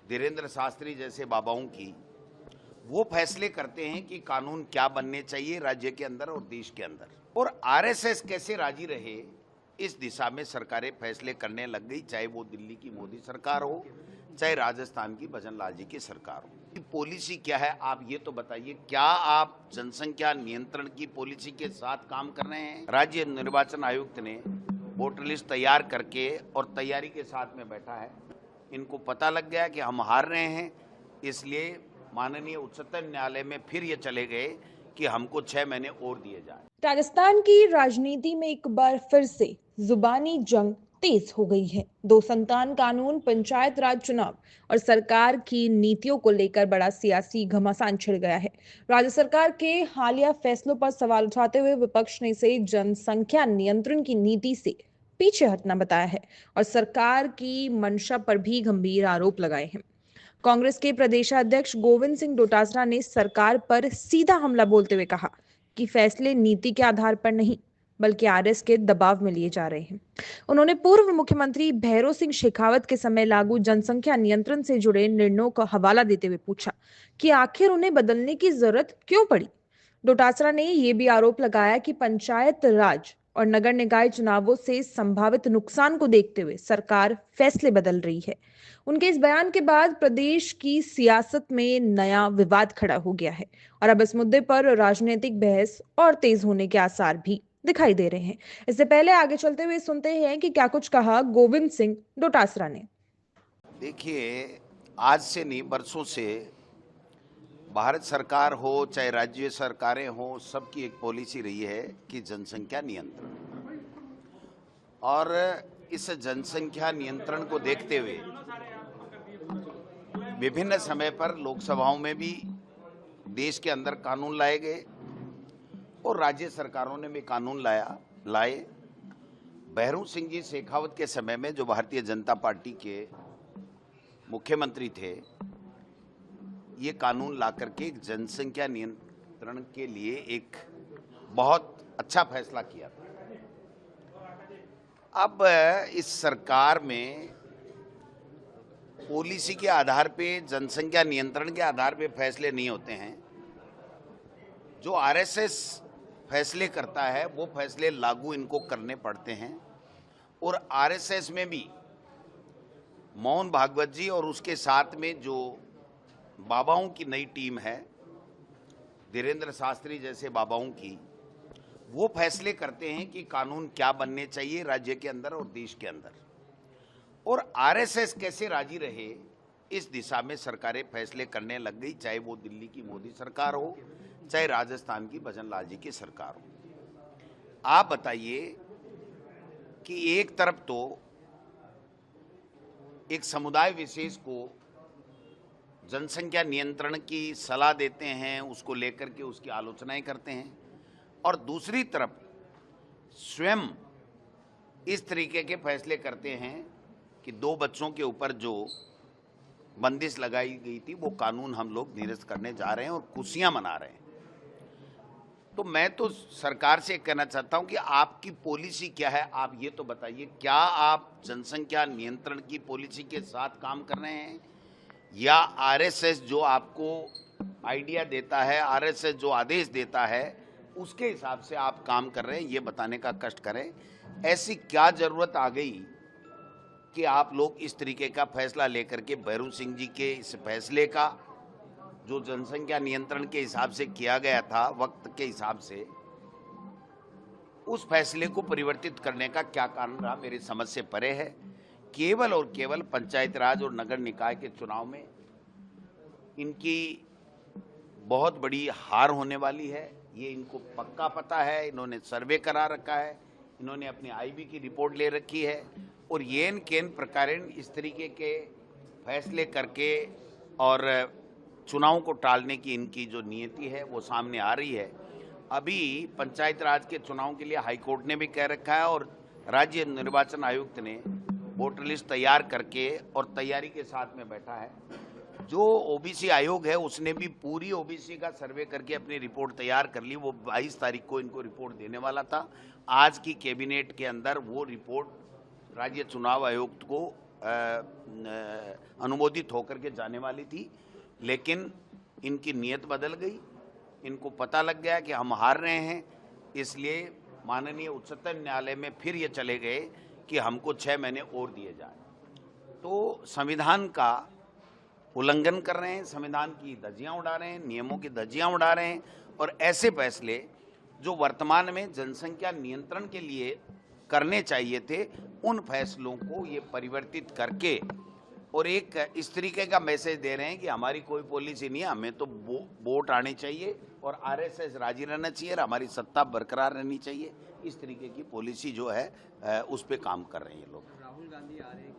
धीरेन्द्र शास्त्री जैसे बाबाओं की वो फैसले करते हैं कि कानून क्या बनने चाहिए राज्य के अंदर और देश के अंदर, और आरएसएस कैसे राजी रहे इस दिशा में सरकारें फैसले करने लग गई, चाहे वो दिल्ली की मोदी सरकार हो, चाहे राजस्थान की भजन लाल जी की सरकार हो। पॉलिसी क्या है आप ये तो बताइए, क्या आप जनसंख्या नियंत्रण की पॉलिसी के साथ काम कर रहे हैं? राज्य निर्वाचन आयुक्त ने वोटर लिस्ट तैयार करके और तैयारी के साथ में बैठा है। इनको पता लग गया कि हम हार रहे हैं, इसलिए माननीय उच्चतम न्यायालय में फिर ये चले गए कि हमको 6 महीने और दिए जाए। राजस्थान की राजनीति में एक बार फिर से जुबानी जंग तेज हो गई है। दो संतान कानून, पंचायत राज चुनाव और सरकार की नीतियों को लेकर बड़ा सियासी घमासान छिड़ गया है। राज्य सरकार के हालिया फैसलों पर सवाल उठाते हुए विपक्ष ने इसे जनसंख्या नियंत्रण की नीति से पीछे हटना बताया है और सरकार की मंशा पर भी गंभीर आरोप लगाए हैं। कांग्रेस के प्रदेशाध्यक्ष गोविंद सिंह डोटासरा ने सरकार पर सीधा हमला बोलते हुए कहा कि फैसले नीति के आधार पर नहीं बल्कि आरएस के दबाव में लिए जा रहे हैं। उन्होंने पूर्व मुख्यमंत्री भैरों सिंह शेखावत के समय लागू जनसंख्या नियंत्रण से जुड़े निर्णयों का हवाला देते हुए पूछा कि आखिर उन्हें बदलने की जरूरत क्यों पड़ी। डोटासरा ने यह भी आरोप लगाया कि पंचायत राज और नगर निकाय चुनावों से संभावित नुकसान को देखते हुए सरकार फैसले बदल रही है। उनके इस बयान के बाद प्रदेश की सियासत में नया विवाद खड़ा हो गया है और अब इस मुद्दे पर राजनीतिक बहस और तेज होने के आसार भी दिखाई दे रहे हैं। इससे पहले आगे चलते हुए सुनते हैं कि क्या कुछ कहा गोविंद सिंह डोटासरा ने। देखिए, आज से नहीं बरसों से भारत सरकार हो चाहे राज्य सरकारें हो, सबकी एक पॉलिसी रही है कि जनसंख्या नियंत्रण, और इस जनसंख्या नियंत्रण को देखते हुए विभिन्न समय पर लोकसभाओं में भी देश के अंदर कानून लाए गए और राज्य सरकारों ने भी कानून लाए। भैरों सिंह जी शेखावत के समय में, जो भारतीय जनता पार्टी के मुख्यमंत्री थे, ये कानून ला करके एक जनसंख्या नियंत्रण के लिए एक बहुत अच्छा फैसला किया था। अब इस सरकार में पॉलिसी के आधार पे, जनसंख्या नियंत्रण के आधार पे फैसले नहीं होते हैं। जो आरएसएस फैसले करता है वो फैसले लागू इनको करने पड़ते हैं, और आरएसएस में भी मोहन भागवत जी और उसके साथ में जो बाबाओं की नई टीम है, धीरेन्द्र शास्त्री जैसे बाबाओं की, वो फैसले करते हैं कि कानून क्या बनने चाहिए राज्य के अंदर और देश के अंदर, और आरएसएस कैसे राजी रहे इस दिशा में सरकारें फैसले करने लग गई, चाहे वो दिल्ली की मोदी सरकार हो, चाहे राजस्थान की भजन लाल जी की सरकार हो। आप बताइए कि एक तरफ तो एक समुदाय विशेष को जनसंख्या नियंत्रण की सलाह देते हैं, उसको लेकर के उसकी आलोचनाएं करते हैं, और दूसरी तरफ स्वयं इस तरीके के फैसले करते हैं कि 2 बच्चों के ऊपर जो बंदिश लगाई गई थी वो कानून हम लोग निरस्त करने जा रहे हैं और खुशियां मना रहे हैं। तो मैं तो सरकार से कहना चाहता हूं कि आपकी पॉलिसी क्या है आप ये तो बताइए, क्या आप जनसंख्या नियंत्रण की पॉलिसी के साथ काम कर रहे हैं, या आरएसएस जो आपको आइडिया देता है, आरएसएस जो आदेश देता है, उसके हिसाब से आप काम कर रहे हैं, ये बताने का कष्ट करें। ऐसी क्या जरूरत आ गई कि आप लोग इस तरीके का फैसला लेकर के भैरों सिंह जी के इस फैसले का, जो जनसंख्या नियंत्रण के हिसाब से किया गया था वक्त के हिसाब से, उस फैसले को परिवर्तित करने का क्या कारण रहा, मेरी समझ से परे है। केवल और केवल पंचायत राज और नगर निकाय के चुनाव में इनकी बहुत बड़ी हार होने वाली है, ये इनको पक्का पता है। इन्होंने सर्वे करा रखा है, इन्होंने अपनी आईबी की रिपोर्ट ले रखी है, और येन केन प्रकारेण इस तरीके के फैसले करके और चुनाव को टालने की इनकी जो नीयति है वो सामने आ रही है। अभी पंचायत राज के चुनाव के लिए हाईकोर्ट ने भी कह रखा है और राज्य निर्वाचन आयुक्त ने वोटर लिस्ट तैयार करके और तैयारी के साथ में बैठा है। जो ओबीसी आयोग है उसने भी पूरी ओबीसी का सर्वे करके अपनी रिपोर्ट तैयार कर ली। वो 22 तारीख को इनको रिपोर्ट देने वाला था। आज की कैबिनेट के अंदर वो रिपोर्ट राज्य चुनाव आयोग को अनुमोदित होकर के जाने वाली थी, लेकिन इनकी नीयत बदल गई। इनको पता लग गया कि हम हार रहे हैं, इसलिए माननीय उच्चतम न्यायालय में फिर ये चले गए कि हमको 6 महीने और दिए जाए। तो संविधान का उल्लंघन कर रहे हैं, संविधान की धज्जियां उड़ा रहे हैं, नियमों की धज्जियां उड़ा रहे हैं, और ऐसे फैसले जो वर्तमान में जनसंख्या नियंत्रण के लिए करने चाहिए थे, उन फैसलों को ये परिवर्तित करके और एक इस तरीके का मैसेज दे रहे हैं कि हमारी कोई पॉलिसी नहीं है, हमें तो वोट आने चाहिए और आरएसएस राजी रहना चाहिए और हमारी सत्ता बरकरार रहनी चाहिए। इस तरीके की पॉलिसी जो है उस पर काम कर रहे हैं ये लोग। राहुल गांधी आ रहे हैं